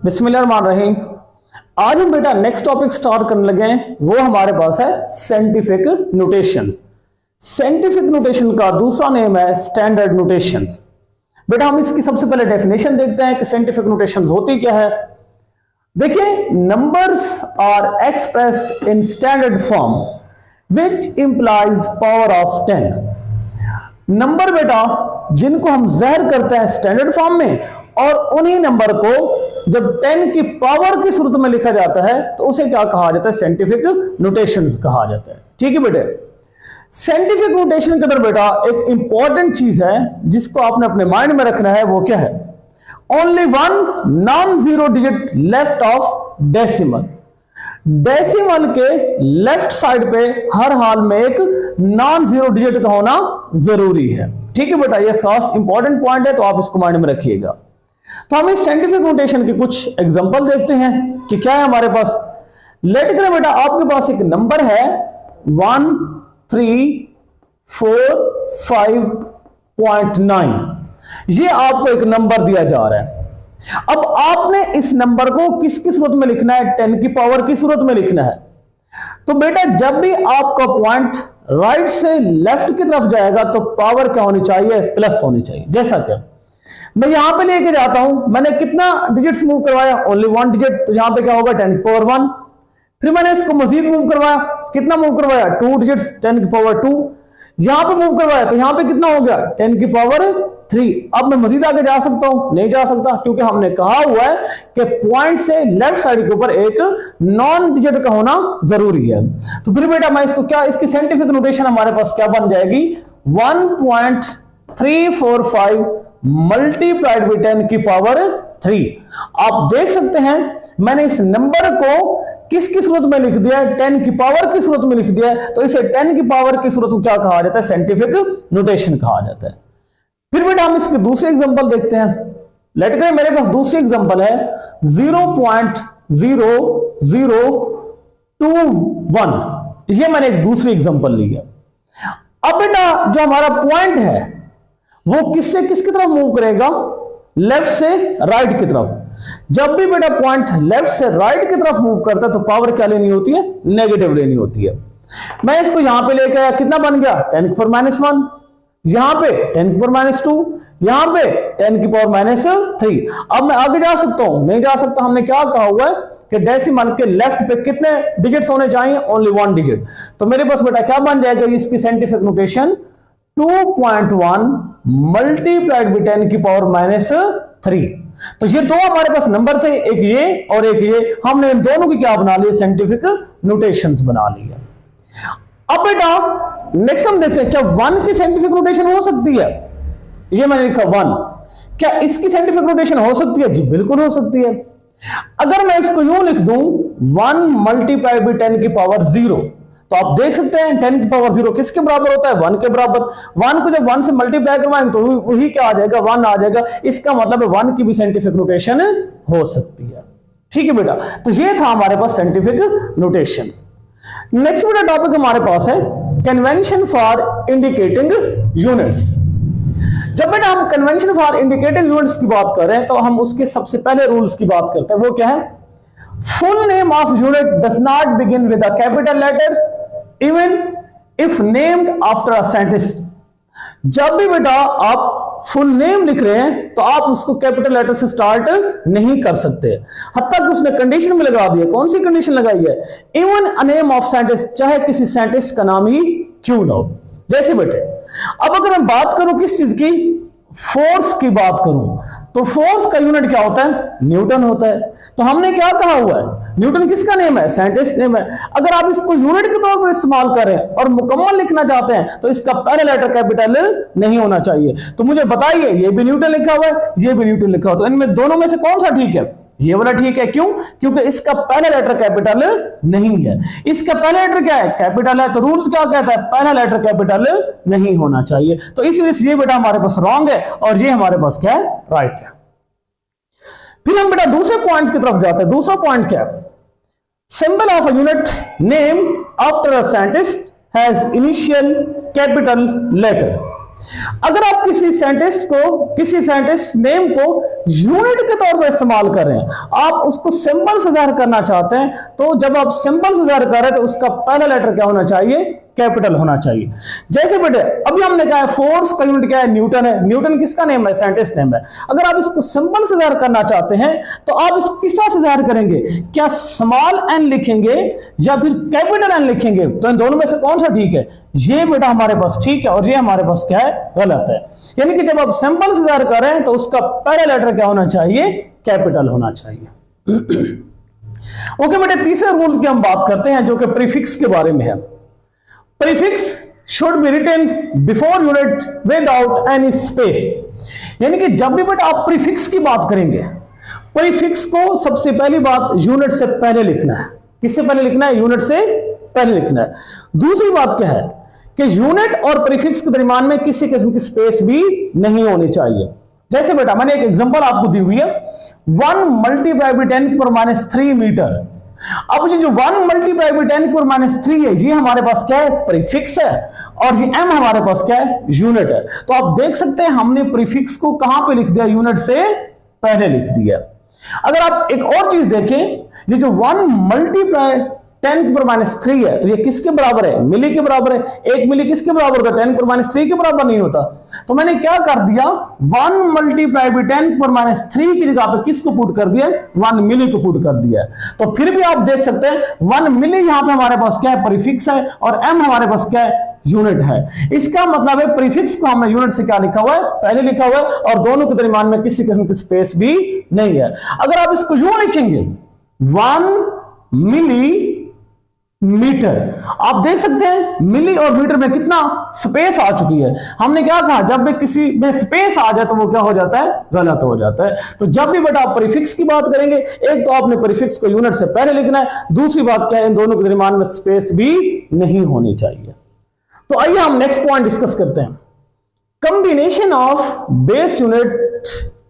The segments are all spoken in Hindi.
बिस्मिल्लाहिर्रहमानिर्रहीम। आज हम बेटा नेक्स्ट टॉपिक स्टार्ट करने लगे हैं, वो हमारे पास है साइंटिफिक नोटेशंस। साइंटिफिक नोटेशन का दूसरा नेम है स्टैंडर्ड नोटेशंस। बेटा हम इसकी सबसे पहले डेफिनेशन देखते हैं कि साइंटिफिक नोटेशंस होती क्या है। देखिए, numbers are expressed in standard form which implies power of 10। Number बेटा जिनको हम ज़हर करते हैं स्टैंडर्ड फॉर्म में, और उन्हीं नंबर को जब 10 की पावर की सूरत में लिखा जाता है तो उसे क्या कहा जाता है? साइंटिफिक नोटेशंस कहा जाता है। ठीक है बेटे, साइंटिफिक नोटेशन के अंदर बेटा एक इंपॉर्टेंट चीज है जिसको आपने अपने माइंड में रखना है, वो क्या है? Only one non zero digit left of decimal. Decimal के लेफ्ट साइड पे हर हाल में एक नॉन जीरो डिजिट का होना जरूरी है। ठीक है बेटा, ये खास इंपॉर्टेंट पॉइंट है, तो आप इसको माइंड में रखिएगा। तो हम इस साइंटिफिक नोटेशन के कुछ एग्जांपल देखते हैं कि क्या है हमारे पास। लेट करें बेटा आपके पास एक नंबर है 1345.9। ये आपको एक नंबर दिया जा रहा है। अब आपने इस नंबर को किसकी सूरत में लिखना है? 10 की पावर की सूरत में लिखना है। तो बेटा जब भी आपका पॉइंट राइट से लेफ्ट की तरफ जाएगा तो पावर क्या होनी चाहिए? प्लस होनी चाहिए। जैसा कि मैं यहां पे लेके जाता हूं, मैंने कितना डिजिट्स मूव करवाया? ओनली वन डिजिट, तो यहां पे क्या होगा? 10 की पावर 1। फिर मैंने इसको मजीद मूव करवाया, कितना मूव करवाया? 2 डिजिट्स, 10 की पावर 2। यहां पे मूव करवाया तो यहां पे कितना हो गया? 10 की पावर 3। अब मैं मजीद आगे जा सकता हूं? नहीं जा सकता, क्योंकि हमने कहा हुआ है कि पॉइंट से लेफ्ट साइड के ऊपर एक नॉन डिजिट का होना जरूरी है। तो फिर बेटा मैं इसको क्या, इसकी साइंटिफिक नोटेशन हमारे पास क्या बन जाएगी? 1.345 मल्टीप्लाइड बाई 10 की पावर 3। आप देख सकते हैं मैंने इस नंबर को किसकी सूरत में लिख दिया है? 10 की पावर की सूरत में लिख दिया है। तो इसे 10 की पावर की सूरत को क्या कहा जाता है? साइंटिफिक नोटेशन कहा जाता है। फिर बेटा हम इसके दूसरे एग्जांपल देखते हैं। लेट करें मेरे पास दूसरी एग्जांपल है 0.0021। ये मैंने एक दूसरी एग्जांपल ली है। अब बेटा जो हमारा पॉइंट है वो किससे किसकी तरफ मूव करेगा? लेफ्ट से राइट की तरफ। जब भी बेटा पॉइंट लेफ्ट से राइट की तरफ मूव करता है तो पावर क्या लेनी होती है? नेगेटिव लेनी होती है। मैं इसको यहां पे लेके आया, कितना बन गया? 10 की पावर -1। यहां पे 10 की पावर -2, यहां पे 10 की पावर -3। अब मैं आगे जा सकता हूं? नहीं जा सकता। हमने क्या कहा हुआ है कि डेसिमल के लेफ्ट पे कितने डिजिट्स होने चाहिए? Only 1 digit. तो मेरे पास बेटा क्या बन जाएगा इसकी साइंटिफिक नोटेशन? 2.1 मल्टीप्लाइड बाई 10 की पावर -3। तो ये दो हमारे पास नंबर थे, एक ये और एक ये। हमने इन दोनों की क्या बना लिया? साइंटिफिक नोटेशंस बना लिया। अब बेटा नेक्स्ट हम देखते हैं क्या 1 की साइंटिफिक नोटेशन हो सकती है? ये मैंने लिखा 1। क्या इसकी साइंटिफिक नोटेशन हो सकती है? जी बिल्कुल हो सकती है। अगर मैं इसको यूं लिख दूं 1 मल्टीप्लाइड बाई 10 की पावर 0, तो आप देख सकते हैं 10 की पावर 0 किसके बराबर होता है? 1 के बराबर। 1 को जब 1 से मल्टीप्लाई करवाएंगे तो वही क्या आ जाएगा? 1 आ जाएगा। इसका मतलब है 1 की भी साइंटिफिक नोटेशन हो सकती है। ठीक है बेटा, तो ये था हमारे पास साइंटिफिक नोटेशंस। नेक्स्ट बेटा टॉपिक हमारे पास है कन्वेंशन फॉर इंडिकेटिंग यूनिट्स। जब बेटा हम कन्वेंशन फॉर इंडिकेटिंग यूनिट्स की बात कर रहे हैं तो हम उसके सबसे पहले रूल्स की बात करते हैं। वो क्या है? Full name of unit does not begin with a capital letter even if named after a scientist. जब भी बेटा आप फुल नेम लिख रहे हैं तो आप उसको कैपिटल लेटर से स्टार्ट नहीं कर सकते। हत्ता कि उसने कंडीशन में लगा दिया। कौन सी कंडीशन लगाई है? Even a name of scientist, चाहे किसी साइंटिस्ट का नाम ही क्यों ना हो। जैसे बेटे अब अगर मैं बात करूं किस चीज की? फोर्स की बात करूं तो फोर्स का यूनिट क्या होता है? न्यूटन होता है। तो हमने क्या कहा हुआ है? न्यूटन किसका नेम है? साइंटिस्ट नेम है। अगर आप इसको यूनिट के तौर पर इस्तेमाल करें और मुकम्मल लिखना चाहते हैं तो इसका पहला लेटर कैपिटल नहीं होना चाहिए। तो मुझे बताइए, ये भी न्यूटन लिखा हुआ है, ये भी न्यूटन लिखा हुआ है, तो इनमें दोनों में से कौन सा ठीक है? ये वाला ठीक है। क्यों? क्योंकि इसका पहला लेटर कैपिटल नहीं है। इसका पहला लेटर क्या है? कैपिटल है। तो रूल्स क्या कहता है? पहला लेटर कैपिटल नहीं होना चाहिए। तो इस वजह से ये बेटा हमारे पास रॉन्ग है और ये हमारे पास क्या है? राइट है। फिर हम बेटा दूसरे पॉइंट्स की तरफ जाते हैं। दूसरा पॉइंट क्या है? Symbol of a unit name after a scientist has initial capital letter. अगर आप किसी साइंटिस्ट नेम को यूनिट के तौर पर इस्तेमाल कर रहे हैं, आप उसको सिंबल से जाहिर करना चाहते हैं, तो जब आप सिंबल से जाहिर कर रहे हैं तो उसका पहला लेटर क्या होना चाहिए? कैपिटल होना चाहिए। जैसे बेटे अभी हमने कहा है फोर्स का यूनिट क्या है? न्यूटन है। न्यूटन किसका नेम है? साइंटिस्ट नेम है। अगर आप इसको सिंबल से जाहिर करना चाहते हैं तो आप इसको किस तरह से जाहिर करेंगे? क्या स्मॉल एन लिखेंगे या फिर कैपिटल एन लिखेंगे? तो इन दोनों में से कौन सा ठीक है? ये बेटा हमारे पास ठीक है और ये हमारे पास क्या है? गलत है। यानी कि जब आप सिंबल से जाहिर कर रहे हैं तो उसका पहला लेटर क्या होना चाहिए? कैपिटल होना चाहिए। ओके बेटे, तीसरे रूल की हम बात करते हैं जो कि प्रीफिक्स के बारे में है। Prefix should be written before unit without any space. यानी कि जब भी बेटा आप प्रीफिक्स की बात करेंगे, प्रीफिक्स को सबसे पहली बात यूनिट से पहले लिखना है। किससे पहले लिखना है? यूनिट से पहले लिखना है। दूसरी बात क्या है कि यूनिट और प्रीफिक्स के दरमियान में किसी किस्म की स्पेस भी नहीं होनी चाहिए। जैसे बेटा मैंने एक एग्जांपल आपको दी हुई है, 1 मल्टीप्लाई बाई 10⁻³ मीटर। अब ये जो 1 मल्टीप्लाई बाई 10⁻³ है, ये हमारे पास क्या है? प्रीफिक्स है, और ये m हमारे पास क्या है? यूनिट है। तो आप देख सकते हैं हमने प्रीफिक्स को कहां पे लिख दिया? यूनिट से पहले लिख दिया। अगर आप एक और चीज देखें, ये जो 1 मल्टीप्लाई 10⁻³ है, तो ये किसके बराबर है? मिली के बराबर है। 1 मिली किसके बराबर होता है? 10⁻³ के बराबर नहीं होता। तो मैंने क्या कर दिया? 1 मल्टीप्लाई बाई 10⁻³ की जगह पे किसको पुट कर दिया? 1 मिली को पुट कर दिया। तो फिर भी आप देख सकते हैं 1 मिली यहां पे हमारे पास क्या है? प्रीफिक्स है, और m हमारे पास क्या है? यूनिट है। इसका मतलब है प्रीफिक्स को हमने यूनिट से क्या लिखा हुआ है? पहले लिखा हुआ है, और दोनों के दरमियान में किसी किस्म की स्पेस भी नहीं है। अगर आप इसको यूं लिखेंगे 1 मिली मीटर, आप देख सकते हैं मिली और मीटर में कितना स्पेस आ चुकी है। हमने क्या कहा? जब भी किसी में स्पेस आ जाए तो वो क्या हो जाता है? गलत हो जाता है। तो जब भी बेटा आप प्रीफिक्स की बात करेंगे, एक तो आपने प्रीफिक्स को यूनिट से पहले लिखना है, दूसरी बात क्या है? इन दोनों के दरमियान में स्पेस भी नहीं होनी चाहिए। तो आइए हम नेक्स्ट पॉइंट डिस्कस करते हैं, कंबिनेशन ऑफ बेस यूनिट।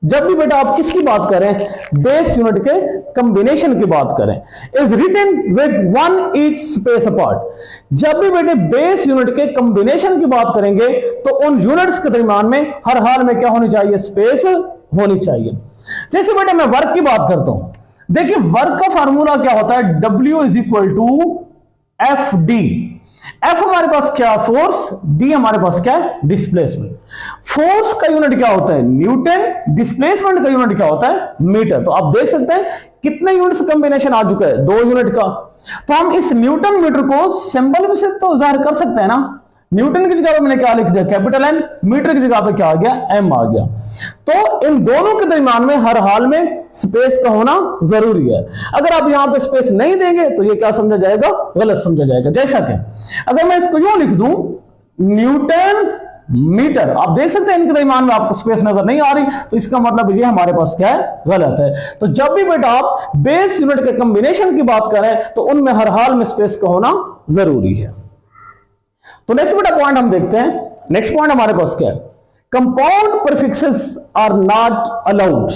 जब भी बेटा आप किसकी बात करें? बेस यूनिट के कंबिनेशन की बात करें, is written with 1 each space apart. जब भी बेटे बेस यूनिट के कंबिनेशन की बात करेंगे तो उन यूनिट्स के दरमियान में हर हाल में क्या होनी चाहिए? स्पेस होनी चाहिए। जैसे बेटा मैं वर्क की बात करता हूं, देखिए वर्क का फार्मूला क्या होता है? W = FD। F हमारे पास क्या? फोर्स। D हमारे पास क्या है? डिस्प्लेसमेंट। फोर्स का यूनिट क्या होता है? न्यूटन। डिस्प्लेसमेंट का यूनिट क्या होता है? मीटर। तो आप देख सकते हैं कितने यूनिट्स कॉम्बिनेशन आ चुका है? 2 यूनिट का। तो हम इस न्यूटन मीटर को सिंबल में से तो जाहिर कर सकते हैं ना। न्यूटन की जगह पे मैंने क्या लिख दिया? Capital N। मीटर की जगह पे क्या आ गया? M आ गया। तो इन दोनों के दरमियान में हर हाल में स्पेस का होना जरूरी है। अगर आप यहां पे स्पेस नहीं देंगे तो ये क्या समझा जाएगा? गलत समझा जाएगा। जैसा कि अगर मैं इसको यूं लिख दूं न्यूटन मीटर, आप देख सकते हैं इनके दरमियान में आपको स्पेस नजर नहीं आ रही, तो इसका मतलब ये हमारे पास क्या है? गलत है। तो जब भी बेटा आप बेस यूनिट के कॉम्बिनेशन की बात करें तो उनमें हर हाल में स्पेस का होना जरूरी है। तो नेक्स्ट बेटा पॉइंट हम देखते हैं। नेक्स्ट पॉइंट हमारे पास क्या है? Compound prefixes are not allowed.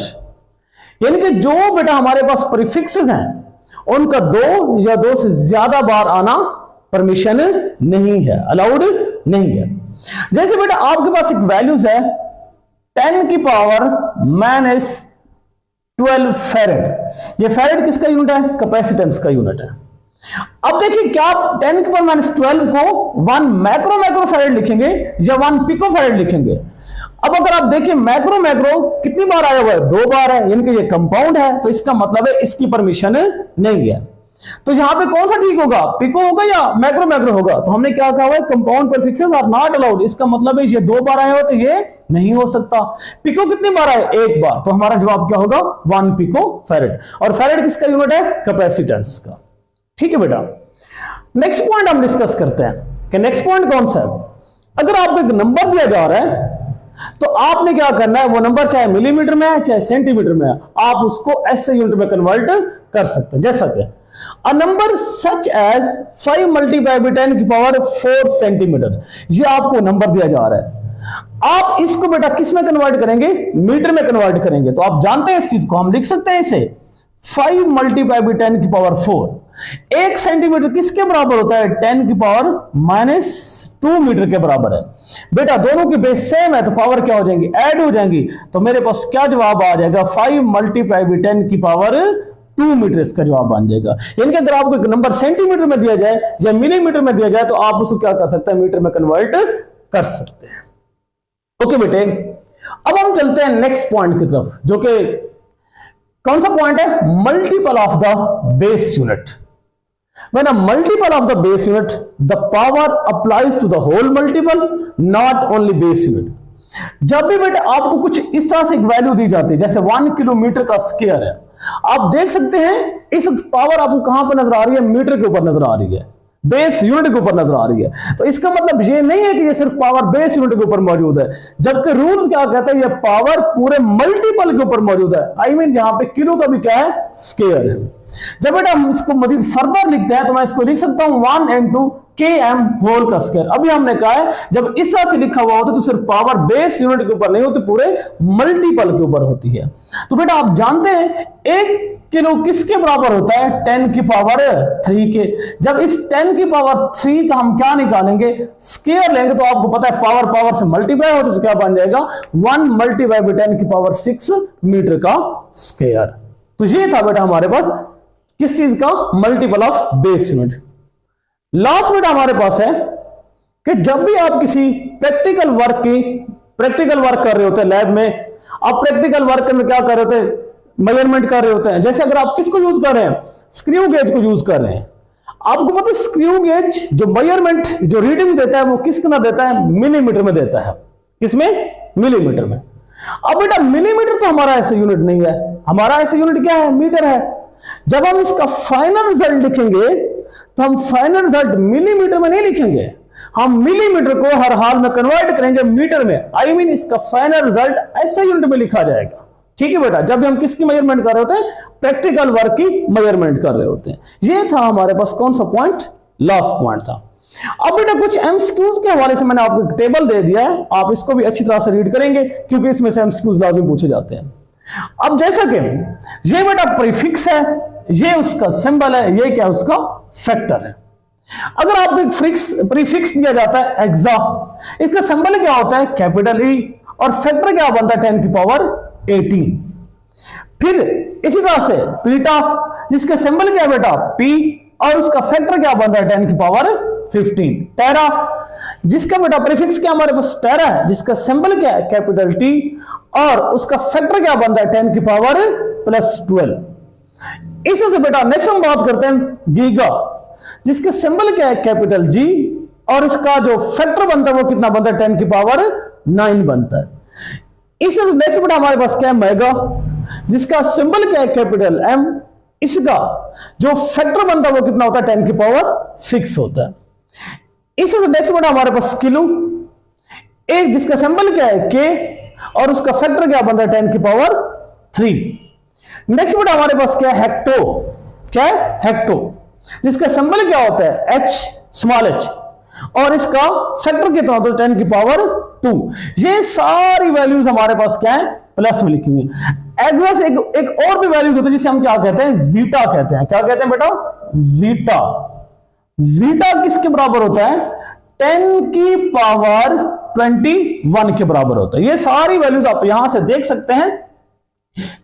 यानी कि जो बेटा हमारे पास प्रीफिक्सेस हैं उनका 2 या 2 से ज्यादा बार आना परमिशन नहीं है, अलाउड नहीं है। जैसे बेटा आपके पास एक वैल्यूज है 10⁻⁻12 फैरेड। ये फैरेड किसका यूनिट है? कैपेसिटेंस का यूनिट है। अब देखिए क्या आप 10⁻12 को 1 मैक्रो फैरेड लिखेंगे या 1 पिको फैरेड लिखेंगे? अब अगर आप देखिए मैक्रो कितनी बार आया हुआ है? 2 बार है, यानी कि ये कंपाउंड है, तो इसका मतलब है इसकी परमिशन नहीं है। तो यहां पे कौन सा ठीक होगा? पिको होगा या मैक्रो होगा? तो हमने क्या कहा हुआ है? Compound prefixes are not allowed. इसका मतलब है ये 2 बार आए हो तो ये नहीं हो सकता। पिको कितनी बार आए? 1 बार। तो हमारा जवाब क्या होगा? 1 पिको फैरेड। और फैरेड किसका यूनिट है? कैपेसिटेंस का। ठीक है बेटा, नेक्स्ट पॉइंट हम डिस्कस करते हैं कि नेक्स्ट पॉइंट कौन सा है? अगर आपको एक नंबर दिया जा रहा है तो आपने क्या करना है? वो नंबर चाहे मिलीमीटर में है चाहे सेंटीमीटर में है, आप उसको ऐसे यूनिट में कन्वर्ट कर सकते हैं। जैसा कि a number such as 5 multiply by 10⁴ centimetre, ये आपको नंबर दिया जा रहा है। आप इसको बेटा किस में कन्वर्ट करेंगे? मीटर में कन्वर्ट करेंगे। तो आप जानते हैं इस चीज को, हम लिख सकते हैं इसे 5 मल्टीप्लाई बाई 10 की पावर 4। 1 सेंटीमीटर किसके बराबर होता है? 10 की पावर -2 मीटर के बराबर है। बेटा दोनों की बेस सेम है तो पावर क्या हो जाएंगी? ऐड हो जाएंगी। तो मेरे पास क्या जवाब आ जाएगा? 5 मल्टीप्लाई बाई 10 की पावर 2 मीटर इसका जवाब बन जाएगा। यानी कि अगर आपको एक नंबर सेंटीमीटर में दिया जाए या मिलीमीटर में दिया जाए तो आप उसको क्या कर सकते हैं? मीटर में कन्वर्ट कर सकते हैं। ओके बेटे, अब हम चलते हैं नेक्स्ट पॉइंट की तरफ, जो कि कौन सा पॉइंट है? Multiple of the base unit. When a multiple of the base unit, the power applies to the whole multiple, not only base unit. जब भी बेटे आपको कुछ इस तरह से एक वैल्यू दी जाती है, जैसे 1 किलोमीटर का स्क्वायर है, आप देख सकते हैं इस पावर आपको कहां पर नजर आ रही है? मीटर के ऊपर नजर आ रही है, बेस यूनिट के ऊपर नजर आ रही है। तो इसका मतलब ये नहीं है कि ये सिर्फ पावर बेस यूनिट के ऊपर मौजूद है, जबकि रूल्स क्या कहते हैं? ये पावर पूरे मल्टीपल के ऊपर मौजूद है। आई मीन यहां पे किलो का भी क्या है? स्क्वायर है। जब बेटा हम इसको मजीद फर्दर लिखते हैं तो मैं इसको लिख सकता हूं 1 into km होल का स्क्वायर। अभी हमने कहा है जब इस तरह से लिखा हुआ होता है तो सिर्फ पावर बेस यूनिट के ऊपर नहीं होती, पूरे मल्टीपल के ऊपर होती है। तो बेटा आप जानते हैं 1 किलो किसके बराबर होता है? 10 की पावर 3 के। जब इस 10 की पावर 3 का हम क्या निकालेंगे? स्क्वायर लेंगे तो आपको पता है पावर पावर से मल्टीप्लाई होता है तो क्या बन जाएगा? 1 मल्टीप्लाई बाई 10 की पावर 6 मीटर का स्क्वायर। तो ये था बेटा हमारे पास किस चीज का? Multiple of base unit. Last बेटा हमारे पास है कि जब भी आप किसी प्रैक्टिकल वर्क कर रहे होते हैं लैब में, आप प्रैक्टिकल वर्क में क्या कर रहे होते हैं? मेजरमेंट कर रहे होते हैं। जैसे अगर आप किसको यूज कर रहे हैं? स्क्रू गेज को यूज कर रहे हैं। आपको पता है स्क्रू गेज जो मेजरमेंट जो रीडिंग देता है वो किसके अंदर देता है? मिलीमीटर में देता है। किसमें? मिलीमीटर में। अब बेटा मिलीमीटर तो हमारा ऐसा यूनिट नहीं है, हमारा ऐसा यूनिट क्या है? मीटर है। जब हम इसका फाइनल रिजल्ट लिखेंगे तो हम फाइनल रिजल्ट मिलीमीटर में नहीं लिखेंगे, हम मिलीमीटर को हर हाल में कन्वर्ट करेंगे मीटर में। आई मीन इसका फाइनल रिजल्ट ऐसे यूनिट में लिखा जाएगा। ठीक है बेटा, जब भी हम किसकी मेजरमेंट कर रहे होते हैं? प्रैक्टिकल वर्क की मेजरमेंट कर रहे होते हैं। ये था हमारे पास कौन सा पॉइंट? लास्ट पॉइंट था। अब बेटा कुछ एमसीक्यूज के हवाले से मैंने आपको एक टेबल दे दिया है, आप इसको भी अच्छी तरह से रीड करेंगे क्योंकि इसमें से एमसीक्यूज लाजिम पूछे जाते हैं। अब जैसा कि ये बेटा प्रीफिक्स है, ये उसका सिंबल है, ये क्या उसका फैक्टर है। अगर आपको एक प्रीफिक्स दिया जाता है हेक्सा, इसका सिंबल क्या होता है? कैपिटल ई, और फैक्टर क्या बनता है? 10 की पावर 18। फिर इसी तरह से पीटा, जिसका सिंबल क्या है बेटा? पी, और उसका फैक्टर क्या बनता है? 10 की पावर 15। टेरा, जिसका बेटा प्रीफिक्स क्या हमारे पास? टेरा है, जिसका सिंबल क्या है? कैपिटल टी, और उसका फैक्टर क्या बनता है? 10 की पावर +12। इसी से बेटा नेक्स्ट हम बात करते हैं गीगा, जिसके सिंबल क्या है? कैपिटल जी, और इसका जो फैक्टर बनता है वो कितना बनता है? 10 की पावर 9 बनता है। इसी से नेक्स्ट बेटा हमारे पास क्या है? मेगा, जिसका सिंबल क्या है? कैपिटल एम, इसका जो फैक्टर बनता है वो कितना होता है? 10 की पावर 6 होता है। इसी से नेक्स्ट बेटा हमारे पास किलो, एक जिसका सिंबल क्या है? के, और उसका फैक्टर क्या बनता है? 10 की पावर 3। नेक्स्ट बेटा हमारे पास क्या है? हेक्टो, क्या है? हेक्टो, जिसका सिंबल क्या होता है? एच, स्मॉल एच, और इसका फैक्टर कितना होता है? 10 की पावर 2। ये सारी वैल्यूज हमारे पास क्या है? प्लस में लिखी हुई है। एग्जैक्ट एक और भी वैल्यूज होती है जिसे हम क्या कहते हैं? जीटा कहते हैं। क्या कहते हैं बेटा? जीटा। जीटा किसके बराबर होता है? 10 की पावर 21 के बराबर होता है। ये सारी वैल्यूज आप यहां से देख सकते हैं।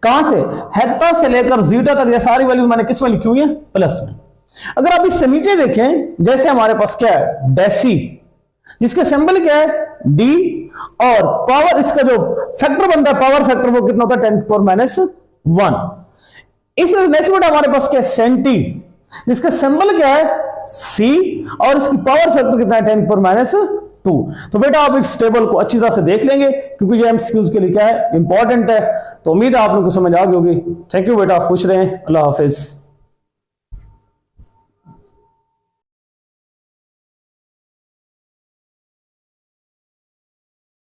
कहां से? हेक्टा से लेकर जीटा तक ये सारी वैल्यूज मैंने किस में लिखी हुई है? प्लस में। अगर आप इससे नीचे देखें, जैसे हमारे पास क्या है? डेसी, जिसका सिंबल क्या है? डी, और पावर, इसका जो फैक्टर बनता है पावर फैक्टर वो कितना होता है? 10 की पावर -1। इससे नेक्स्ट बेटा हमारे पास क्या है? सेंटी, जिसका सिंबल क्या है? सी, और इसकी पावर फैक्टर कितना है? 10 की पावर -2। तो बेटा आप इस टेबल को अच्छी तरह से देख लेंगे क्योंकि ये एमसीक्यूज के लिए क्या है? इंपॉर्टेंट है। तो उम्मीद है आप लोगों को समझ आ गई होगी। थैंक यू बेटा, खुश रहें, अल्लाह हाफिज।